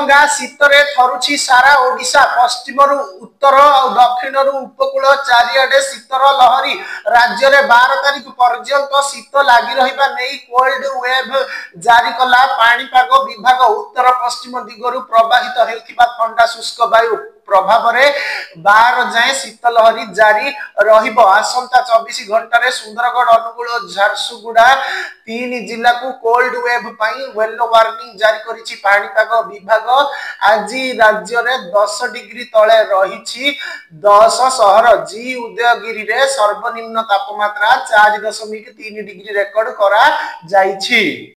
डंगा शीतरे थरुछि सारा ओडिशा पश्चिम रु उत्तर और दक्षिण रु उपकूल चारिआडे शीतर लहरी राज्य रे 12 तारिख पर्यंत शीत लागि रहिबा नै कोल्ड वेव जारी कला पाणीपाग विभाग उत्तर पश्चिम दिगरु प्रवाहित हेउथिबा ठंडा शुष्क वायु प्रभाव रे 12 जाए शीतलहरी जारी रहिबो। आसंता 24 घंटा रे सुंदरगढ़ अनुगुल झारसुगुड़ा 3 जिला को कोल्ड वेव पई येलो वार्निंग जारी करिछि पाणीपाग विभाग। आज राज्य रे 10 डिग्री तळे रहिछि 10 शहर जी उदयगिरी रे सर्वनिम्न तापमात्रा 4.3 डिग्री रेकॉर्ड करा जाइछि।